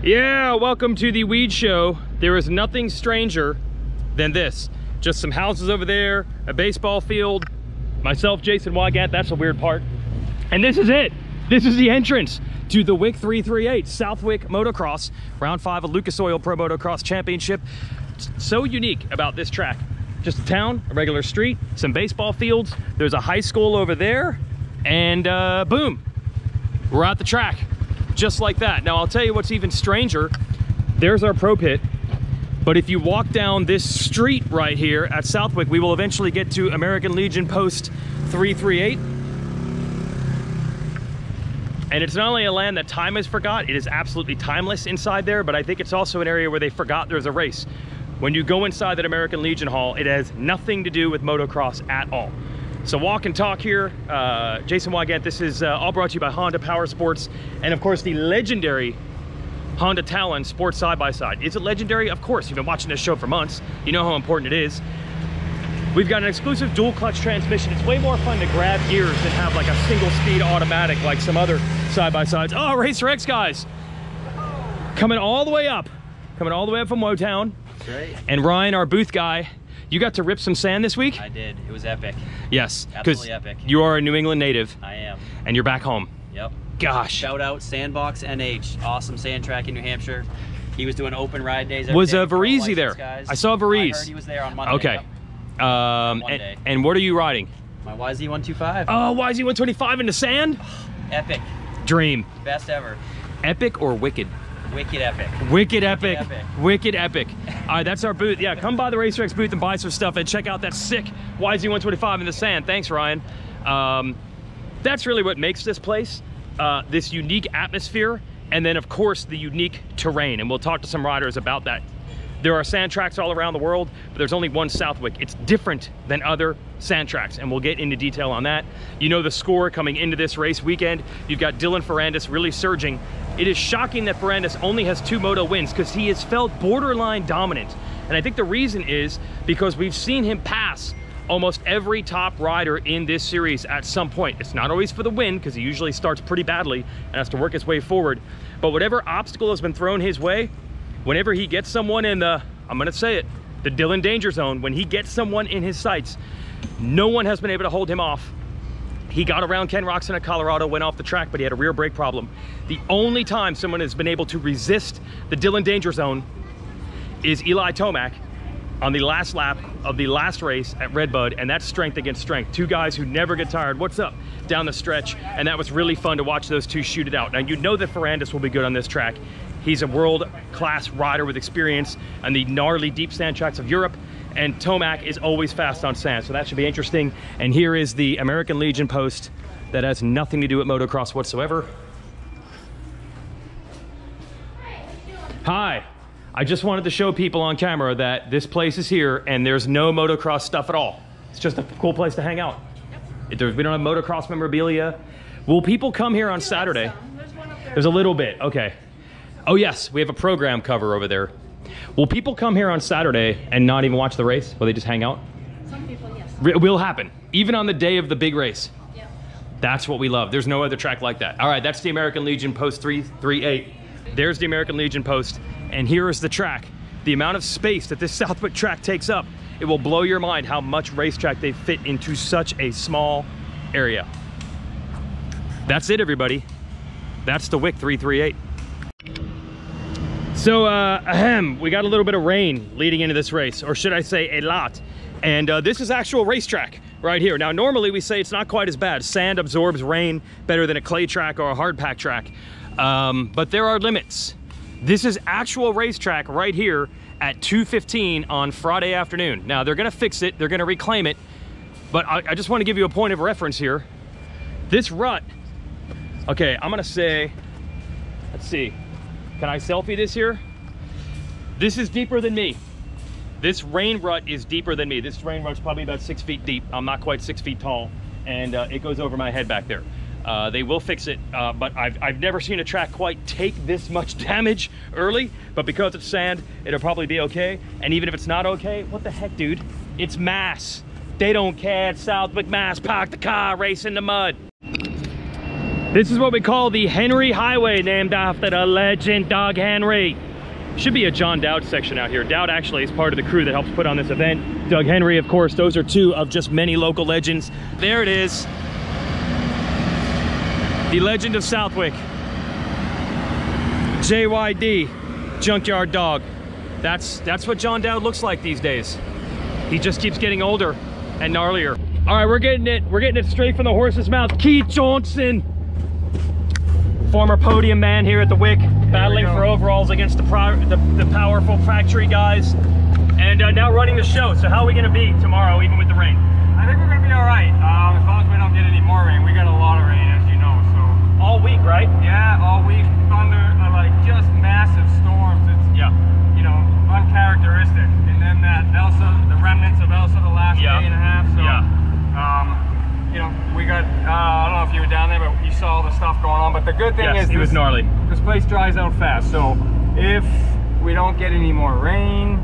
Yeah, welcome to the Weege Show. There is nothing stranger than this. Just some houses over there, a baseball field, myself, Jason Weigandt, that's the weird part. And this is it. This is the entrance to the Wick 338 Southwick Motocross, round 5 of Lucas Oil Pro Motocross Championship. So unique about this track. Just a town, a regular street, some baseball fields. There's a high school over there, and boom, we're at the track. Just like that. Now I'll tell you what's even stranger. There's our pro pit, but if you walk down this street right here at Southwick, we will eventually get to American Legion Post 338. And it's not only a land that time has forgot, it is absolutely timeless inside there, but I think it's also an area where they forgot there's a race. When you go inside that American Legion Hall, it has nothing to do with motocross at all. So walk and talk here. Jason Weigandt, this is all brought to you by Honda Power Sports, and of course the legendary Honda Talon Sports Side-by-Side. Is it legendary? Of course, you've been watching this show for months. You know how important it is. We've got an exclusive dual clutch transmission. It's way more fun to grab gears than have like a single speed automatic like some other side-by-sides. Oh, Racer X guys. Coming all the way up from Wotown. That's right. And Ryan, our booth guy, you got to rip some sand this week? I did. It was epic. Yes. Absolutely epic. You are a New England native. I am. And you're back home. Yep. Gosh. Shout out Sandbox NH. Awesome sand track in New Hampshire. He was doing open ride days every Was day. Varese there? Guys. I saw Varese. I heard he was there on Monday. Okay. Yep. And what are you riding? My YZ125. Oh, YZ125 in the sand? Epic. Dream. Best ever. Epic or wicked? Wicked epic. Wicked epic. Wicked epic. Wicked epic. All right, that's our booth. Yeah, come by the Racer X booth and buy some stuff and check out that sick YZ125 in the sand. Thanks, Ryan. That's really what makes this place, this unique atmosphere, and then of course the unique terrain. And we'll talk to some riders about that. There are sand tracks all around the world, but there's only one Southwick. It's different than other sand tracks, and we'll get into detail on that. You know the score coming into this race weekend. You've got Dylan Ferrandis really surging. It is shocking that Ferrandis only has 2 moto wins because he has felt borderline dominant. And I think the reason is because we've seen him pass almost every top rider in this series at some point. It's not always for the win because he usually starts pretty badly and has to work his way forward. But whatever obstacle has been thrown his way, whenever he gets someone in the, I'm gonna say it, the Dylan danger zone, when he gets someone in his sights, no one has been able to hold him off. He got around Ken Roczen at Colorado, went off the track, but he had a rear brake problem. The only time someone has been able to resist the Dylan danger zone is Eli Tomac on the last lap of the last race at Redbud, and that's strength against strength. 2 guys who never get tired. What's up? Down the stretch, and that was really fun to watch those 2 shoot it out. Now you know that Ferrandis will be good on this track. He's a world-class rider with experience on the gnarly deep sand tracks of Europe, and Tomac is always fast on sand, so that should be interesting. And here is the American Legion post that has nothing to do with motocross whatsoever. Hi, I just wanted to show people on camera that this place is here and there's no motocross stuff at all. It's just a cool place to hang out. We don't have motocross memorabilia. Will people come here on Saturday? There's a little bit, okay. Oh yes, we have a program cover over there. Will people come here on Saturday and not even watch the race? Will they just hang out? Some people, yes. It will happen, even on the day of the big race. Yeah. That's what we love. There's no other track like that. All right, that's the American Legion Post 338. There's the American Legion Post, and here is the track. The amount of space that this Southwick track takes up, it will blow your mind how much racetrack they fit into such a small area. That's it, everybody. That's the Wick 338. So, we got a little bit of rain leading into this race, or should I say a lot. And this is actual racetrack right here. Now, normally we say it's not quite as bad. Sand absorbs rain better than a clay track or a hard pack track. But there are limits. This is actual racetrack right here at 2:15 on Friday afternoon. Now, they're gonna fix it, they're gonna reclaim it, but I just wanna give you a point of reference here. This rut, okay, I'm gonna say, let's see. Can I selfie this here? This is deeper than me. This rain rut is deeper than me. This rain rut's probably about 6 feet deep. I'm not quite 6 feet tall, and it goes over my head back there. They will fix it, but I've never seen a track quite take this much damage early, but because it's sand, it'll probably be okay. And even if it's not okay, what the heck, dude? It's Mass. They don't care. It's Southwick, Mass. Park the car, race in the mud. This is what we call the Henry Highway, named after the legend Doug Henry. Should be a John Dowd section out here. Dowd actually is part of the crew that helps put on this event. Doug Henry, of course, those are two of just many local legends. There it is. The legend of Southwick. JYD, Junkyard Dog. That's what John Dowd looks like these days. He just keeps getting older and gnarlier. All right, we're getting it straight from the horse's mouth. Keith Johnson, former podium man here at the Wick, battling for overalls against the powerful factory guys, and now running the show. So how are we going to be tomorrow, even with the rain? I think we're going to be all right, as long as we don't get any more rain. We got a lot of rain, as you know. So all week, right? Yeah, all week. Thunder, like just massive storms. It's you know, uncharacteristic. And then that Elsa, the remnants of Elsa, the last day and a half. So you know, we got, I don't know if you were down there, but you saw all the stuff going on. But the good thing is it was gnarly. This place dries out fast. So if we don't get any more rain,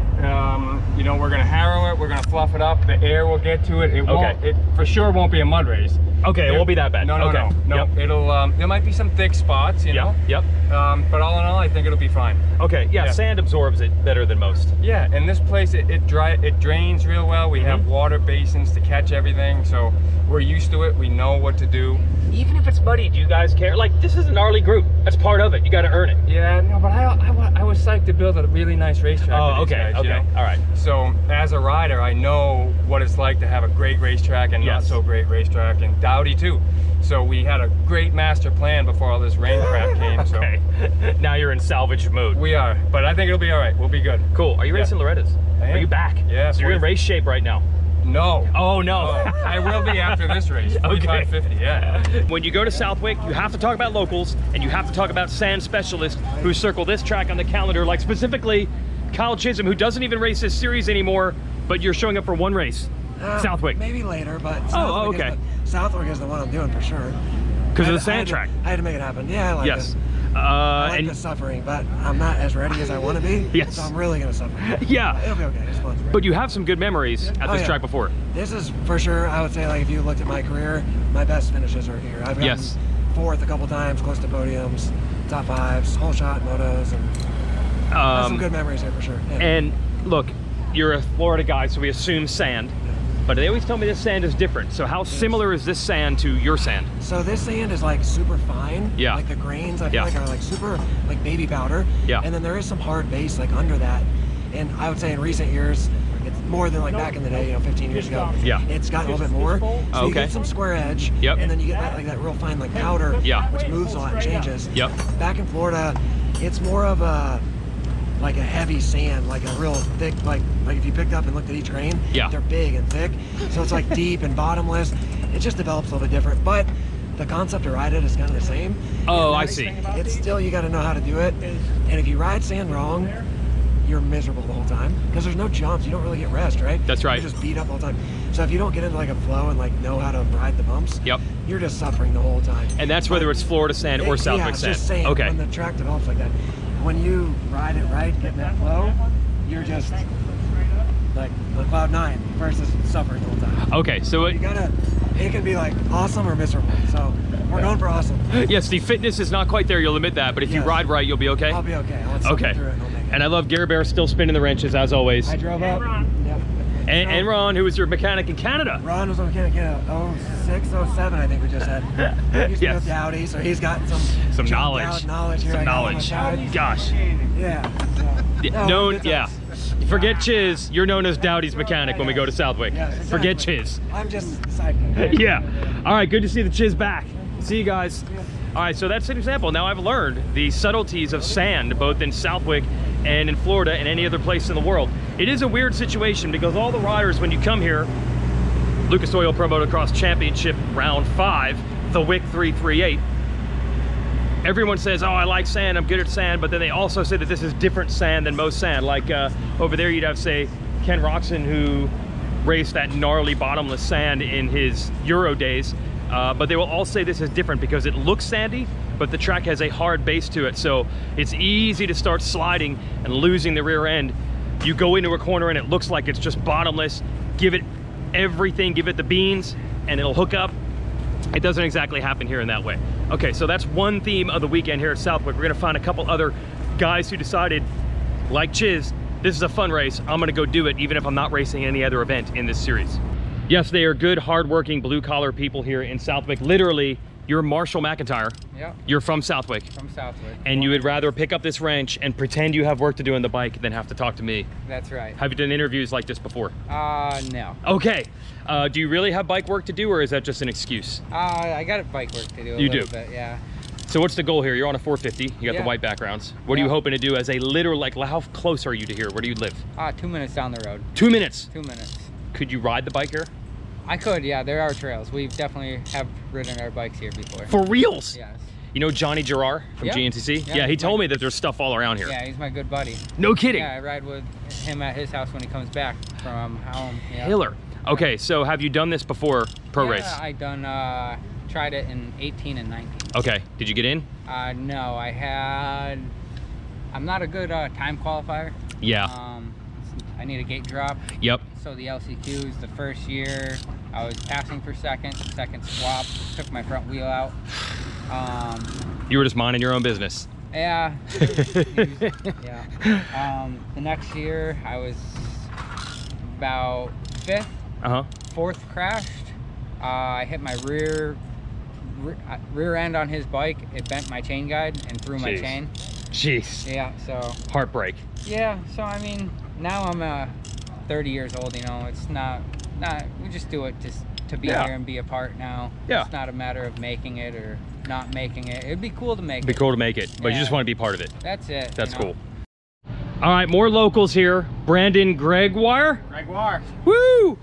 you know, we're going to harrow it. We're going to fluff it up. The air will get to it. It won't, it for sure won't be a mud race. Okay, it won't be that bad. No. Yep. It'll, there might be some thick spots, you know. Yep. But all in all, I think it'll be fine. Okay, sand absorbs it better than most. Yeah, and this place, it drains real well. We have water basins to catch everything, so we're used to it. We know what to do. Even if it's muddy, do you guys care? Like, this is a gnarly group. That's part of it. You got to earn it. Yeah, no, but I was psyched to build a really nice racetrack. Oh, okay, guys, you know? all right. So as a rider, I know what it's like to have a great racetrack and not so great racetrack, and Dowdy too. So we had a great master plan before all this rain crap came. Okay. So now you're in salvage mode. We are, but I think it'll be all right. We'll be good. Cool. Are you racing Loretta's? Are you back? Yeah. So you're in race shape right now? No. Oh, no. I will be after this race. 45-50, yeah. When you go to Southwick, you have to talk about locals, and you have to talk about sand specialists who circle this track on the calendar, like specifically Kyle Chisholm, who doesn't even race this series anymore, but you're showing up for one race. Southwick. Maybe later, but Southwick is the one I'm doing for sure. Because of the sand track. I had to make it happen. Yeah, I like it. I like the suffering, but I'm not as ready as I want to be. Yes. So I'm really going to suffer. Yeah. It'll be okay. It's fun. But you have some good memories at this track before. This is for sure, I would say, like, if you looked at my career, my best finishes are here. I've gotten fourth a couple times, close to podiums, top fives, whole shot motos, and some good memories here for sure. Yeah. And look, you're a Florida guy, so we assume sand. But they always tell me this sand is different. So how similar is this sand to your sand? So this sand is like super fine. Yeah. Like the grains, I feel like, are like super like baby powder. Yeah. And then there is some hard base like under that. And I would say in recent years, it's more than like back in the day, you know, 15 years ago. Yeah. It's gotten a little bit more. So you get some square edge. Yep. And then you get that like that real fine like powder. Which moves a lot and changes. Yep. Back in Florida, it's more of a like a heavy sand, like a real thick, like if you picked up and looked at each grain, they're big and thick, so it's like deep and bottomless. It just develops a little bit different, but the concept to ride it is kind of the same. Oh, I see. It's still, you got to know how to do it, and if you ride sand wrong, you're miserable the whole time because there's no jumps. You don't really get rest, right? That's right. You're just beat up all the time. So if you don't get into like a flow and like know how to ride the bumps, you're just suffering the whole time. And that's whether it's Florida sand or Southwick sand. Just saying, when the track develops like that, when you ride it right, get in that flow, you're just like the cloud nine versus suffering the whole time. Okay, so you gotta, it can be like awesome or miserable. So we're going for awesome. Yes, the fitness is not quite there, you'll admit that, but if you ride right, you'll be okay? I'll be okay. I'll through it and I'll make it. And I love Gary Bear still spinning the wrenches as always. I drove up. Yep. And Ron, who was your mechanic in Canada. Ron was a mechanic in Canada, 06, 07, I think we just had. He used to be with Dowdy, so he's got some knowledge. Here. Some knowledge. Gosh. Yeah. Forget Chiz, you're known as Dowdy's mechanic when we go to Southwick. Yes, exactly. Forget Chiz. I'm just sidekick. Yeah. All right, good to see the Chiz back. See you guys. All right, so that's an example. Now I've learned the subtleties of sand, both in Southwick and in Florida and any other place in the world. It is a weird situation because all the riders, when you come here, Lucas Oil Pro Motocross Championship Round 5, the Wick 338, everyone says, oh, I like sand, I'm good at sand, but then they also say that this is different sand than most sand. Like over there, you'd have, say, Ken Roczen, who raced that gnarly bottomless sand in his Euro days. But they will all say this is different because it looks sandy, but the track has a hard base to it. So it's easy to start sliding and losing the rear end. You go into a corner and it looks like it's just bottomless. Give it everything, give it the beans, and it'll hook up. It doesn't exactly happen here in that way. Okay, so that's one theme of the weekend here at Southwick. We're gonna find a couple other guys who decided, like Chiz, this is a fun race. I'm gonna go do it even if I'm not racing any other event in this series. Yes, they are good, hardworking, blue-collar people here in Southwick. Literally, you're Marshall McIntyre. Yep. You're from Southwick. From Southwick. And you would rather pick up this wrench and pretend you have work to do on the bike than have to talk to me. That's right. Have you done interviews like this before? No. Okay. Do you really have bike work to do, or is that just an excuse? I got a bike work to do a little bit, yeah. So what's the goal here? You're on a 450. You got the white backgrounds. What are you hoping to do as a literal, like, how close are you to here? Where do you live? 2 minutes down the road. 2 minutes? 2 minutes. Could you ride the bike here? I could, yeah. There are trails. We definitely have ridden our bikes here before. For reals? Yes. You know Johnny Gerard from GNTC? Yeah, he told me that there's stuff all around here. Yeah, he's my good buddy. No kidding? Yeah, I ride with him at his house when he comes back from home. Yeah. Killer. Okay, so have you done this before, pro race? Yeah, I done, tried it in 18 and 19. Okay, did you get in? No, I'm not a good time qualifier. Yeah. I need a gate drop. Yep. So the LCQs, the first year, I was passing for second swap, took my front wheel out. You were just minding your own business. Yeah. Yeah. The next year, I was about 5th. Fourth crashed. I hit my rear end on his bike. It bent my chain guide and threw my chain. Jeez. Yeah, so. Heartbreak. Yeah, so I mean, now I'm 30 years old, you know, it's not, we just do it just to be here and be a part now. Yeah. It's not a matter of making it or not making it. It'd be cool to make it. It'd be cool to make it, but you just want to be part of it. That's it. That's cool. All right, more locals here. Brandon Gregoire. Gregoire. Woo!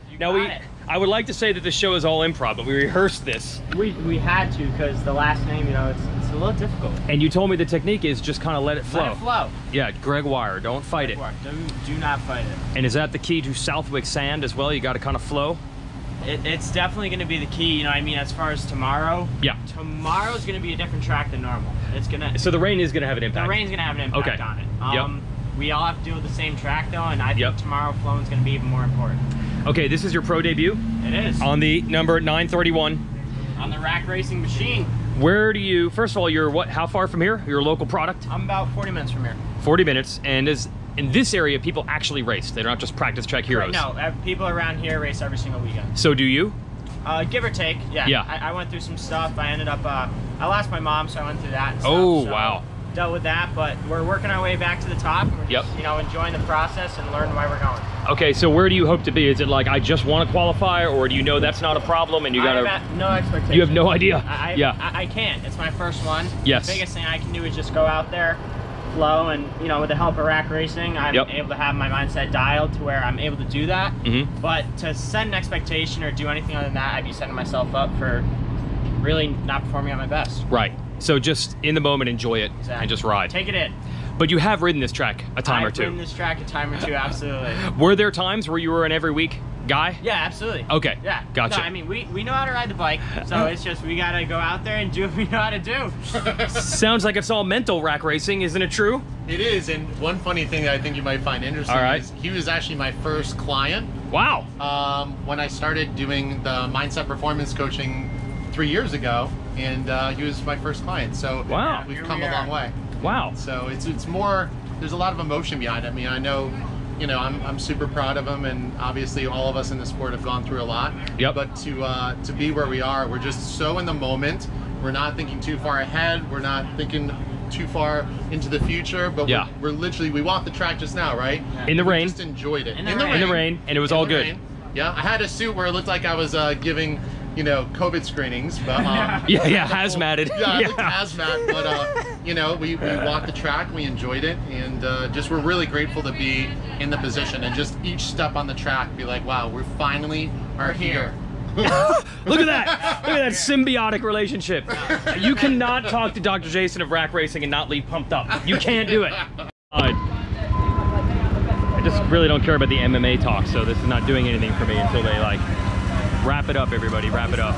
I would like to say that the show is all improv, but we rehearsed this. We had to, because the last name, you know, it's a little difficult. And you told me the technique is just kind of let it flow. Let it flow. Yeah, Gregoire, don't fight it. Do not fight it. And is that the key to Southwick sand as well? You got to kind of flow? It's definitely going to be the key, you know what I mean, as far as tomorrow. Yeah. Tomorrow's going to be a different track than normal. It's going to... So the rain is going to have an impact? The rain's going to have an impact on it. We all have to deal with the same track, though, and I think tomorrow flowing is going to be even more important. Okay, this is your pro debut? It is. On the number 931. On the rack racing machine. Where do you, first of all, you're what, how far from here? You're a local product? I'm about 40 minutes from here. 40 minutes, and in this area, people actually race. They don't just practice track heroes. Right, no, people around here race every single weekend. So do you? Give or take, yeah. I went through some stuff. I ended up, I lost my mom, so I went through that and stuff. Oh, wow. Dealt with that, but we're working our way back to the top. We're just, you know, enjoying the process and learning why we're going. Okay, so where do you hope to be? Is it like, I just want to qualify, or do you know that's not a problem and you gotta... I have no expectation. You have no idea? I can't. It's my first one. Yes. The biggest thing I can do is just go out there, flow, and, you know, with the help of rack racing, I'm able to have my mindset dialed to where I'm able to do that. But to set an expectation or do anything other than that, I'd be setting myself up for really not performing at my best. Right. So just in the moment, enjoy it and just ride. Take it in. But you have ridden this track a time or two. I've ridden this track a time or two, absolutely. Were there times where you were an every week guy? Yeah, absolutely. Okay. Yeah. Gotcha. No, I mean, we know how to ride the bike, so it's just we gotta go out there and do what we know how to do. Sounds like it's all mental rack racing, isn't it true? It is, and one funny thing that I think you might find interesting is he was actually my first client. Wow. When I started doing the mindset performance coaching 3 years ago, and he was my first client. So wow, we've come a long way. Wow. So it's more, there's a lot of emotion behind it. I mean, I know, you know, I'm super proud of him, and obviously all of us in the sport have gone through a lot. Yep. But to be where we are, we're just so in the moment. We're not thinking too far ahead. We're not thinking too far into the future, but we're literally, we walked the track just now, right? Yeah. In the rain. Just enjoyed it. In the rain, and it was all good. Yeah, I had a suit where it looked like I was giving, you know, COVID screenings, but hazmated. Yeah, I looked hazmat, but you know, we walked the track, we enjoyed it, and just we're really grateful to be in the position, and just each step on the track be like, wow, we're finally here. Look at that! Look at that symbiotic relationship. You cannot talk to Dr. Jason of Rack Racing and not leave pumped up. You can't do it. I just really don't care about the MMA talk, so this is not doing anything for me until they like wrap it up. Everybody, wrap it up.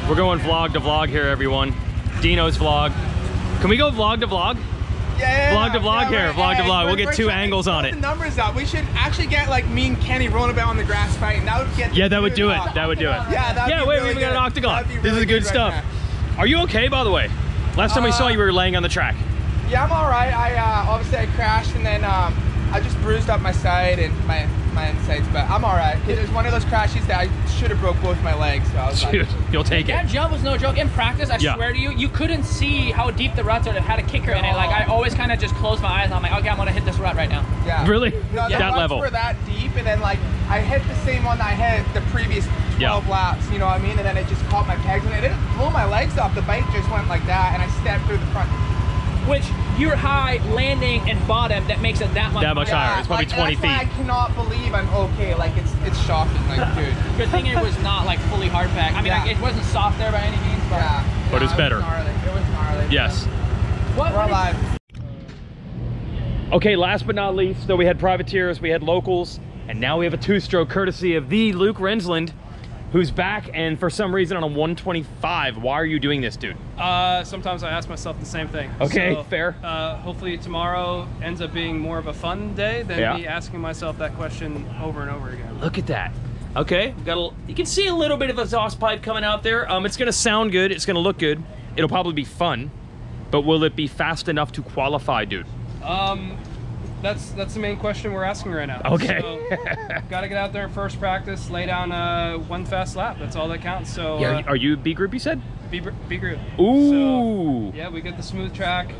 We're going vlog to vlog here, everyone. Dino's vlog. Can we go vlog to vlog? Yeah, vlog to vlog here, vlog to vlog. We'll get two angles on it. The numbers up. We should actually get like me and Kenny rolling about on the grass fighting. That would get. Yeah, that would do it. That would do it. Yeah, wait, really we got an octagon. Really this is good stuff. Right, are you okay, by the way? Last time we saw you, we were laying on the track. Yeah, I'm all right. Obviously I crashed and then I just bruised up my side and my insides, but I'm all right. It was one of those crashes that I should have broke both my legs. So I was Dude, you'll take it. That jump was no joke. In practice, I swear to you, you couldn't see how deep the ruts are. It had a kicker in it. Like, I always kind of just closed my eyes and I'm like, okay, I'm gonna hit this rut right now. Yeah. Really? No, the that ruts level? were that deep, and then like I hit the same one that I hit the previous 12 laps. You know what I mean? And then it just caught my pegs and it didn't blow my legs off. The bike just went like that, and I stepped through the front. Which you're high landing and bottom, that makes it that much higher. It's probably 20 feet. I cannot believe I'm okay. Like it's shocking. Like, dude. Good thing it was not like fully hard packed. I mean, like, it wasn't soft there by any means, but but it's better. It was gnarly. Yes. We're alive. Okay, last but not least, so we had privateers, we had locals, and now we have a two-stroke courtesy of the Luke Renzland, who's back, and for some reason on a 125. Why are you doing this, dude? Sometimes I ask myself the same thing. Okay, so, fair. Hopefully tomorrow ends up being more of a fun day than me asking myself that question over and over again. Look at that. Okay, you can see a little bit of exhaust pipe coming out there. It's gonna sound good, it's gonna look good. It'll probably be fun, but will it be fast enough to qualify, dude? That's the main question we're asking right now. Okay. So, gotta get out there in first practice, lay down one fast lap. That's all that counts. So yeah, are you B group, you said? B group. Ooh. So, yeah, we get the smooth track.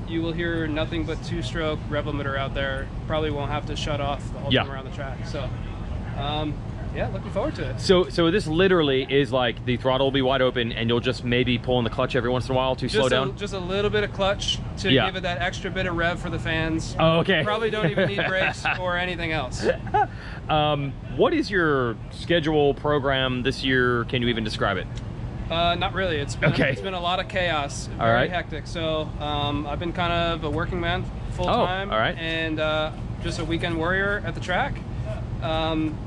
You will hear nothing but two-stroke rev limiter out there. Probably won't have to shut off the whole time around the track. So yeah, looking forward to it. So this literally is like the throttle will be wide open and you'll just maybe pull in the clutch every once in a while to slow down? Just a little bit of clutch to give it that extra bit of rev for the fans. Oh, okay. Probably don't even need brakes or anything else. What is your schedule program this year? Can you even describe it? Not really. It's been a lot of chaos. Very hectic. So I've been kind of a working man full time. And just a weekend warrior at the track.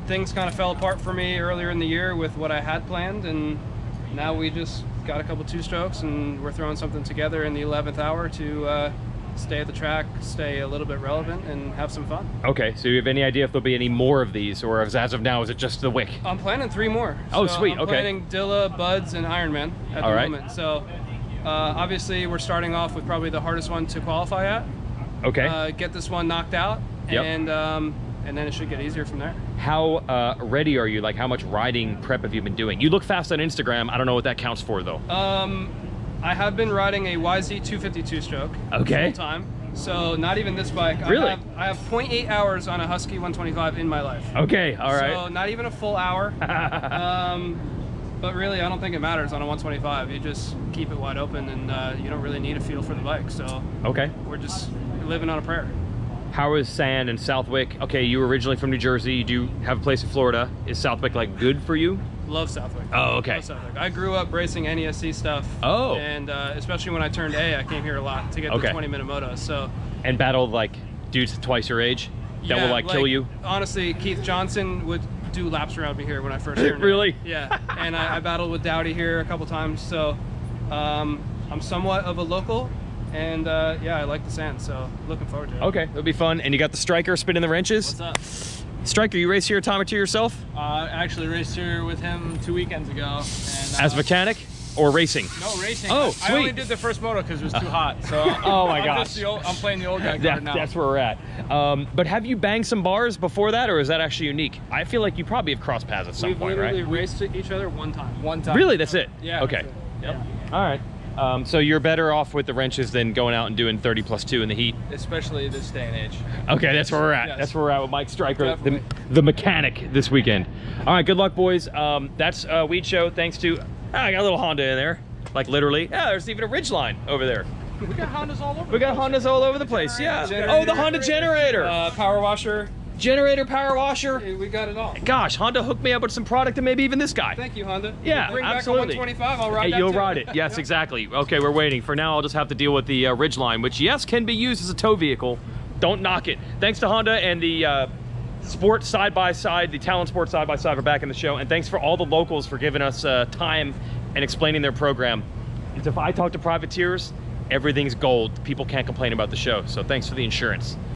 Things kind of fell apart for me earlier in the year with what I had planned, and now we just got a couple two-strokes and we're throwing something together in the 11th hour to stay at the track, stay a little bit relevant, and have some fun. Okay, so you have any idea if there'll be any more of these, or as of now, is it just the Wick? I'm planning 3 more. Oh, so sweet, I'm planning Dilla, Buds, and Ironman at the moment. So obviously we're starting off with probably the hardest one to qualify at. Okay. Get this one knocked out, and then it should get easier from there. How ready are you? Like, how much riding prep have you been doing? You look fast on Instagram. I don't know what that counts for, though. I have been riding a YZ 252 stroke full time. So not even this bike. Really? I have 0.8 hours on a Husky 125 in my life. Okay, all right. So not even a full hour. But really, I don't think it matters on a 125. You just keep it wide open, and you don't really need a feel for the bike. So we're just living on a prayer. How is sand in Southwick? Okay, you were originally from New Jersey. You do have a place in Florida. Is Southwick like good for you? Love Southwick. Oh, okay. Love Southwick. I grew up racing NESC stuff. Oh. And especially when I turned A, I came here a lot to get the 20-minute motos. So. And battled like dudes twice your age that will like kill you. Honestly, Keith Johnson would do laps around me here when I first turned. Really? Yeah. And I battled with Dowdy here a couple times. So I'm somewhat of a local. And yeah, I like the sand, so looking forward to it. Okay, it'll be fun. And you got the Striker spinning the wrenches? What's up? Striker, you race here a time or two yourself? I actually raced here with him 2 weekends ago. And, as mechanic or racing? No, racing. Oh, sweet. I only did the first moto because it was too hot. So oh my gosh. I'm playing the old guy card now. That's where we're at. But have you banged some bars before that, or is that actually unique? I feel like you probably have crossed paths at some point, right? We've literally raced each other one time. One time. Really? That's it? Yeah. Okay. Yep. Yeah. All right. So you're better off with the wrenches than going out and doing 30+2 in the heat? Especially this day and age. Okay, that's where we're at. Yes. That's where we're at with Mike Striker, the mechanic this weekend. All right, good luck, boys. That's Weege Show. Thanks to, I got a little Honda in there, like literally. Yeah, there's even a Ridgeline over there. We got Hondas all over. We got Hondas all over the place. Yeah. Oh, the Honda generator. Power washer. Generator, power washer. Hey, we got it all. Gosh, Honda hooked me up with some product and maybe even this guy. Thank you, Honda. Yeah, bring absolutely. Back a 125, I'll ride that you'll too. Ride it. Yes, exactly. Okay, we're waiting. For now, I'll just have to deal with the Ridgeline, which, yes, can be used as a tow vehicle. Don't knock it. Thanks to Honda and the Sport Side-by-Side, the Talon Sport Side-by-Side for back in the show. And thanks for all the locals for giving us time and explaining their program. And if I talk to privateers, everything's gold. People can't complain about the show. So thanks for the insurance.